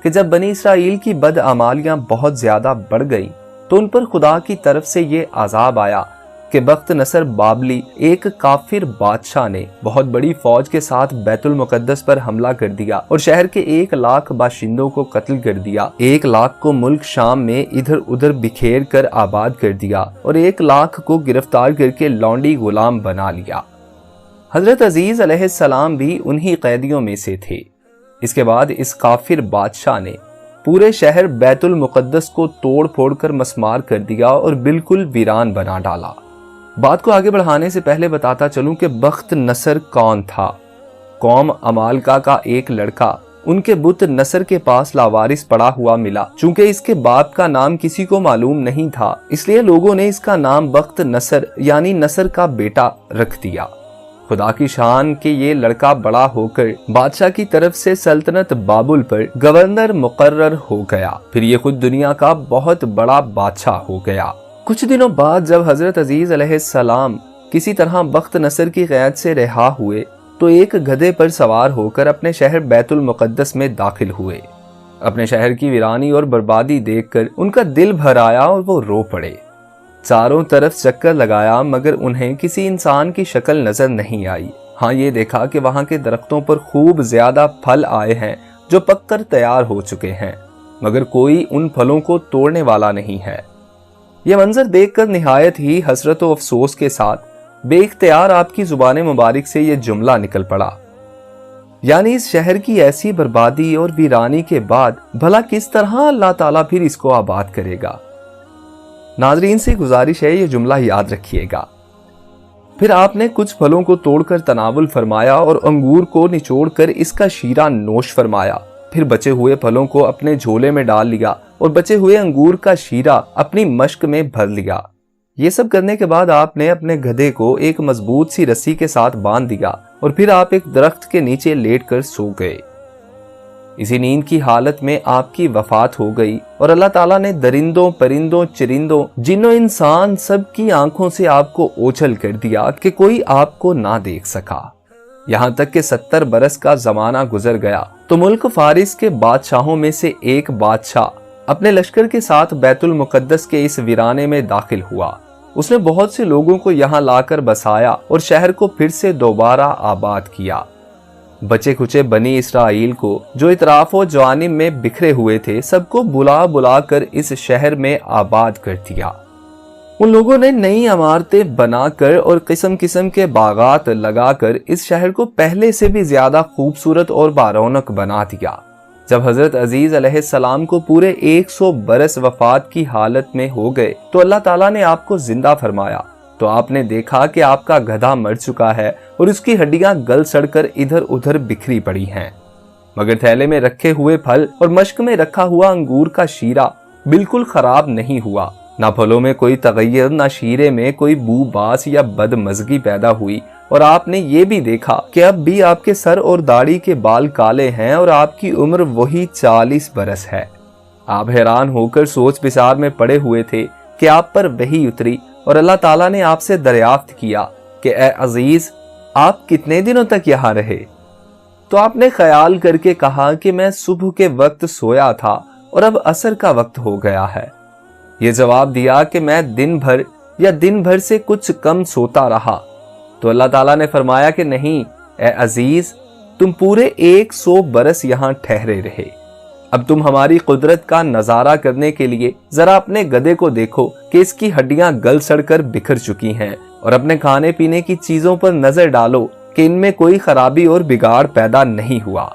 کہ جب بنی اسرائیل کی بدعمالیاں بہت زیادہ بڑھ گئیں تو ان پر خدا کی طرف سے یہ عذاب آیا کہ بخت نصر بابلی ایک کافر بادشاہ نے بہت بڑی فوج کے ساتھ بیت المقدس پر حملہ کر دیا اور شہر کے 1,00,000 باشندوں کو قتل کر دیا، 1,00,000 کو ملک شام میں ادھر ادھر بکھیر کر آباد کر دیا اور 1,00,000 کو گرفتار کر کے لونڈی غلام بنا لیا۔ حضرت عزیز علیہ السلام بھی انہی قیدیوں میں سے تھے۔ اس کے بعد اس کافر بادشاہ نے پورے شہر بیت المقدس کو توڑ پھوڑ کر مسمار کر دیا اور بالکل ویران بنا ڈالا۔ بات کو آگے بڑھانے سے پہلے بتاتا چلوں کہ بخت نصر کون تھا۔ قوم عمالقہ کا ایک لڑکا ان کے بت نصر کے پاس لاوارث پڑا ہوا ملا۔ چونکہ اس کے باپ کا نام کسی کو معلوم نہیں تھا، اس لیے لوگوں نے اس کا نام بخت نصر یعنی نصر کا بیٹا رکھ دیا۔ خدا کی شان کہ یہ لڑکا بڑا ہو کر بادشاہ کی طرف سے سلطنت بابل پر گورنر مقرر ہو گیا، پھر یہ خود دنیا کا بہت بڑا بادشاہ ہو گیا۔ کچھ دنوں بعد جب حضرت عزیز علیہ السلام کسی طرح بخت نصر کی قید سے رہا ہوئے تو ایک گدھے پر سوار ہو کر اپنے شہر بیت المقدس میں داخل ہوئے۔ اپنے شہر کی ویرانی اور بربادی دیکھ کر ان کا دل بھر آیا اور وہ رو پڑے۔ چاروں طرف چکر لگایا مگر انہیں کسی انسان کی شکل نظر نہیں آئی۔ ہاں یہ دیکھا کہ وہاں کے درختوں پر خوب زیادہ پھل آئے ہیں جو پک کر تیار ہو چکے ہیں، مگر کوئی ان پھلوں کو توڑنے والا نہیں ہے۔ یہ منظر دیکھ کر نہایت ہی حسرت و افسوس کے ساتھ بے اختیار آپ کی زبان مبارک سے یہ جملہ نکل پڑا، یعنی اس شہر کی ایسی بربادی اور ویرانی کے بعد بھلا کس طرح اللہ تعالیٰ پھر اس کو آباد کرے گا۔ ناظرین سے گزارش ہے یہ جملہ یاد رکھیے گا۔ پھر آپ نے کچھ پھلوں کو توڑ کر تناول فرمایا اور انگور کو نچوڑ کر اس کا شیرہ نوش فرمایا، پھر بچے ہوئے پھلوں کو اپنے جھولے میں ڈال لیا اور بچے ہوئے انگور کا شیرہ اپنی مشک میں بھر لیا۔ یہ سب کرنے کے بعد آپ نے اپنے گدھے کو ایک مضبوط سی رسی کے ساتھ باندھ دیا اور پھر آپ ایک درخت کے نیچے لیٹ کر سو گئے۔ اسی نیند کی حالت میں آپ کی وفات ہو گئی اور اللہ تعالیٰ نے درندوں، پرندوں، چرندوں، جنوں، انسان سب کی آنکھوں سے آپ کو اوچھل کر دیا کہ کوئی آپ کو نہ دیکھ سکا۔ یہاں تک کہ 70 برس کا زمانہ گزر گیا تو ملک فارس کے بادشاہوں میں سے ایک بادشاہ اپنے لشکر کے ساتھ بیت المقدس کے اس ویرانے میں داخل ہوا۔ اس نے بہت سے لوگوں کو یہاں لا کر بسایا اور شہر کو پھر سے دوبارہ آباد کیا۔ بچے کھچے بنی اسرائیل کو جو اطراف و جوانب میں بکھرے ہوئے تھے سب کو بلا بلا کر اس شہر میں آباد کر دیا۔ ان لوگوں نے نئی عمارتیں بنا کر اور قسم قسم کے باغات لگا کر اس شہر کو پہلے سے بھی زیادہ خوبصورت اور بارونق بنا دیا۔ جب حضرت عزیز علیہ السلام کو پورے 100 برس وفات کی حالت میں ہو گئے تو اللہ تعالیٰ نے آپ کو زندہ فرمایا، تو آپ نے دیکھا کہ آپ کا گدھا مر چکا ہے اور اس کی ہڈیاں گل سڑ کر ادھر ادھر بکھری پڑی ہیں، مگر تھیلے میں رکھے ہوئے پھل اور مشک میں رکھا ہوا انگور کا شیرہ بالکل خراب نہیں ہوا۔ نہ پھلوں میں کوئی تغیر، نہ شیرے میں کوئی بو باس یا بدمزگی پیدا ہوئی، اور آپ نے یہ بھی دیکھا کہ اب بھی آپ کے سر اور داڑھی کے بال کالے ہیں اور آپ کی عمر وہی 40 برس ہے۔ آپ حیران ہو کر سوچ بچار میں پڑے ہوئے تھے کہ آپ پر وحی اتری اور اللہ تعالیٰ نے آپ سے دریافت کیا کہ اے عزیز، آپ کتنے دنوں تک یہاں رہے؟ تو آپ نے خیال کر کے کہا کہ میں صبح کے وقت سویا تھا اور اب عصر کا وقت ہو گیا ہے۔ یہ جواب دیا کہ میں دن بھر یا دن بھر سے کچھ کم سوتا رہا۔ تو اللہ تعالیٰ نے فرمایا کہ نہیں اے عزیز، تم پورے 100 برس یہاں ٹھہرے رہے۔ اب تم ہماری قدرت کا نظارہ کرنے کے لیے ذرا اپنے گدھے کو دیکھو کہ اس کی ہڈیاں گل سڑ کر بکھر چکی ہیں، اور اپنے کھانے پینے کی چیزوں پر نظر ڈالو کہ ان میں کوئی خرابی اور بگاڑ پیدا نہیں ہوا۔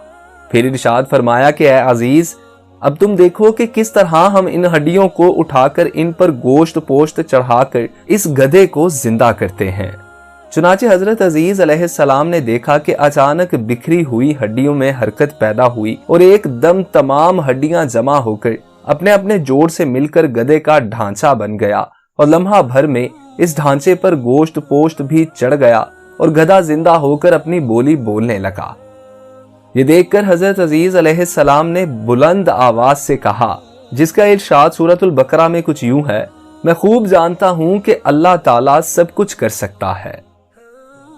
پھر ارشاد فرمایا کہ اے عزیز، اب تم دیکھو کہ کس طرح ہم ان ہڈیوں کو اٹھا کر ان پر گوشت پوشت چڑھا کر اس گدھے کو زندہ کرتے ہیں۔ چنانچہ حضرت عزیز علیہ السلام نے دیکھا کہ اچانک بکھری ہوئی ہڈیوں میں حرکت پیدا ہوئی اور ایک دم تمام ہڈیاں جمع ہو کر اپنے اپنے جوڑ سے مل کر گدھے کا ڈھانچہ بن گیا، اور لمحہ بھر میں اس ڈھانچے پر گوشت پوشت بھی چڑھ گیا اور گدھا زندہ ہو کر اپنی بولی بولنے لگا۔ یہ دیکھ کر حضرت عزیز علیہ السلام نے بلند آواز سے کہا، جس کا ارشاد سورۃ البقرہ میں کچھ یوں ہے، میں خوب جانتا ہوں کہ اللہ تعالیٰ سب کچھ کر سکتا ہے۔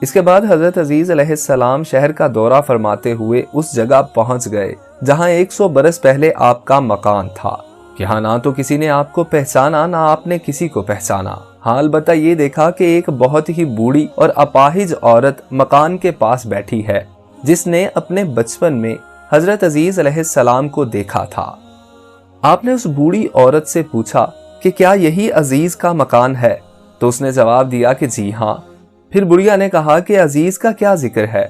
اس کے بعد حضرت عزیز علیہ السلام شہر کا دورہ فرماتے ہوئے اس جگہ پہنچ گئے جہاں 100 برس پہلے آپ کا مکان تھا۔ یہاں نہ تو کسی نے آپ کو پہچانا نہ آپ نے کسی کو پہچانا، ہاں البتہ یہ دیکھا کہ ایک بہت ہی بوڑھی اور اپاہج عورت مکان کے پاس بیٹھی ہے جس نے اپنے بچپن میں حضرت عزیز علیہ السلام کو دیکھا تھا۔ آپ نے اس بوڑھی عورت سے پوچھا کہ کیا یہی عزیز کا مکان ہے؟ تو اس نے جواب دیا کہ جی ہاں۔ پھر بڑھیا نے کہا کہ عزیز کا کیا ذکر ہے،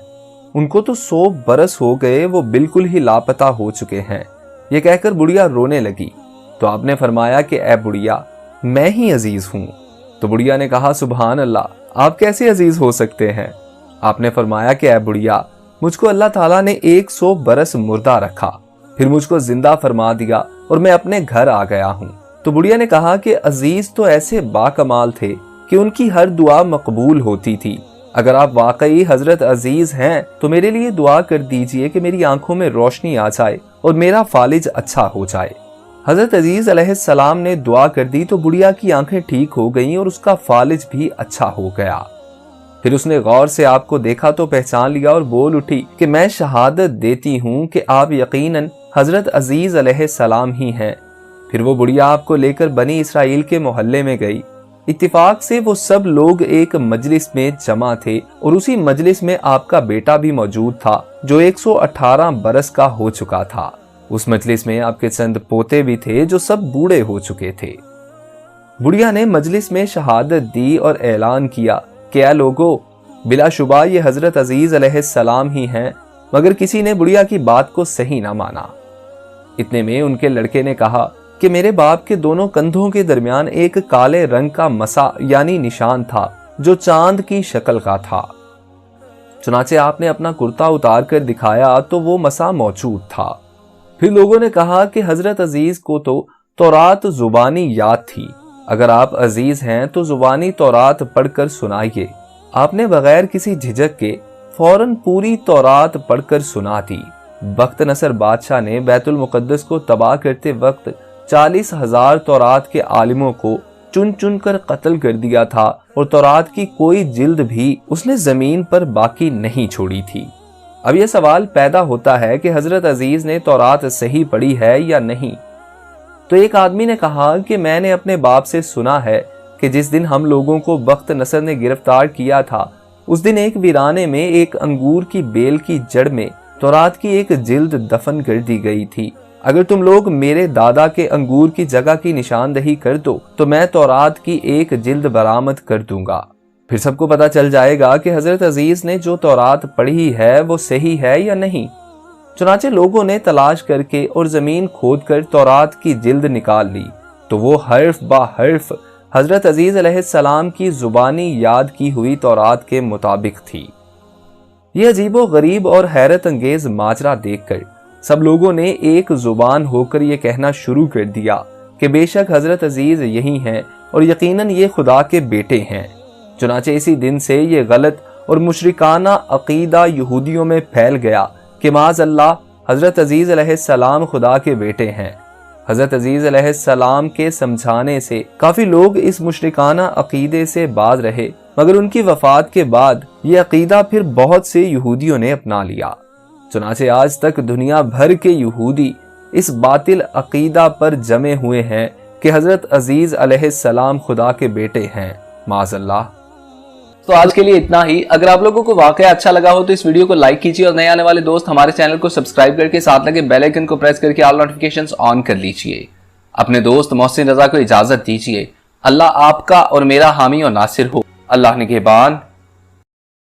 ان کو تو 100 برس ہو گئے، وہ بالکل ہی لاپتہ ہو چکے ہیں۔ یہ کہہ کر بڑھیا رونے لگی تو آپ نے فرمایا کہ اے بڑھیا، میں ہی عزیز ہوں۔ تو بڑھیا نے کہا سبحان اللہ، آپ کیسے عزیز ہو سکتے ہیں؟ آپ نے فرمایا کہ اے بڑھیا، مجھ کو اللہ تعالیٰ نے 100 برس مردہ رکھا، پھر مجھ کو زندہ فرما دیا اور میں اپنے گھر آ گیا ہوں۔ تو بڑھیا نے کہا کہ عزیز تو ایسے باکمال تھے کہ ان کی ہر دعا مقبول ہوتی تھی۔ اگر آپ واقعی حضرت عزیز ہیں تو میرے لیے دعا کر دیجئے کہ میری آنکھوں میں روشنی آ جائے اور میرا فالج اچھا ہو جائے۔ حضرت عزیز علیہ السلام نے دعا کر دی تو بڑھیا کی آنکھیں ٹھیک ہو گئیں اور اس کا فالج بھی اچھا ہو گیا۔ پھر اس نے غور سے آپ کو دیکھا تو پہچان لیا اور بول اٹھی کہ میں شہادت دیتی ہوں کہ آپ یقیناً حضرت عزیز علیہ السلام ہی ہیں۔ پھر وہ بڑھیا آپ کو لے کر بنی اسرائیل کے محلے میں گئی۔ اتفاق سے وہ سب لوگ ایک مجلس میں جمع تھے اور اسی مجلس میں آپ کا بیٹا بھی موجود تھا جو 118 برس کا ہو چکا تھا۔ اس مجلس میں آپ کے چند پوتے بھی تھے جو سب بوڑھے ہو چکے تھے۔ بڑھیا نے مجلس میں شہادت دی اور اعلان کیا کہ اے لوگو، بلا شبہ یہ حضرت عزیز علیہ السلام ہی ہیں، مگر کسی نے بڑھیا کی بات کو صحیح نہ مانا۔ اتنے میں ان کے لڑکے نے کہا کہ میرے باپ کے دونوں کندھوں کے درمیان ایک کالے رنگ کا مسا یعنی نشان تھا جو چاند کی شکل کا تھا۔ چنانچہ آپ نے اپنا کرتا اتار کر دکھایا تو وہ مسا موجود تھا۔ پھر لوگوں نے کہا کہ حضرت عزیز کو تو تورات زبانی یاد تھی، اگر آپ عزیز ہیں تو زبانی تورات پڑھ کر سنائیے۔ آپ نے بغیر کسی جھجک کے فوراً پوری تورات پڑھ کر سنا دی۔ بخت نصر بادشاہ نے بیت المقدس کو تباہ کرتے وقت 40,000 تورات کے عالموں کو چن چن کر قتل کر دیا تھا اور تورات کی کوئی جلد بھی اس نے زمین پر باقی نہیں چھوڑی تھی۔ اب یہ سوال پیدا ہوتا ہے کہ حضرت عزیز نے تورات صحیح پڑھی ہے یا نہیں؟ تو ایک آدمی نے کہا کہ میں نے اپنے باپ سے سنا ہے کہ جس دن ہم لوگوں کو بخت نصر نے گرفتار کیا تھا اس دن ایک ویرانے میں ایک انگور کی بیل کی جڑ میں تورات کی ایک جلد دفن کر دی گئی تھی۔ اگر تم لوگ میرے دادا کے انگور کی جگہ کی نشاندہی کر دو تو میں تورات کی ایک جلد برآمد کر دوں گا، پھر سب کو پتا چل جائے گا کہ حضرت عزیز نے جو تورات پڑھی ہے وہ صحیح ہے یا نہیں۔ چنانچہ لوگوں نے تلاش کر کے اور زمین کھود کر تورات کی جلد نکال لی تو وہ حرف با حرف حضرت عزیز علیہ السلام کی زبانی یاد کی ہوئی تورات کے مطابق تھی۔ یہ عجیب و غریب اور حیرت انگیز ماجرا دیکھ کر سب لوگوں نے ایک زبان ہو کر یہ کہنا شروع کر دیا کہ بے شک حضرت عزیز یہی ہیں اور یقیناً یہ خدا کے بیٹے ہیں۔ چنانچہ اسی دن سے یہ غلط اور مشرکانہ عقیدہ یہودیوں میں پھیل گیا کہ معاذ اللہ حضرت عزیز علیہ السلام خدا کے بیٹے ہیں۔ حضرت عزیز علیہ السلام کے سمجھانے سے کافی لوگ اس مشرکانہ عقیدے سے باز رہے، مگر ان کی وفات کے بعد یہ عقیدہ پھر بہت سے یہودیوں نے اپنا لیا۔ چنانچہ آج تک دنیا بھر کے یہودی اس باطل عقیدہ پر جمے ہوئے ہیں کہ حضرت عزیز علیہ السلام خدا کے بیٹے ہیں، معاذ اللہ۔ تو آج کے لیے اتنا ہی۔ اگر آپ لوگوں کو واقعہ اچھا لگا ہو تو اس ویڈیو کو لائک کیجیے اور نئے آنے والے دوست ہمارے چینل کو سبسکرائب کر کے ساتھ لگے بیل آئیکن کو پریس کر کے آل نوٹیفیکیشنز آن کر لیجیے۔ اپنے دوست محسن رضا کو اجازت دیجیے۔ اللہ آپ کا اور میرا حامی اور ناصر ہو۔ اللہ نگہبان۔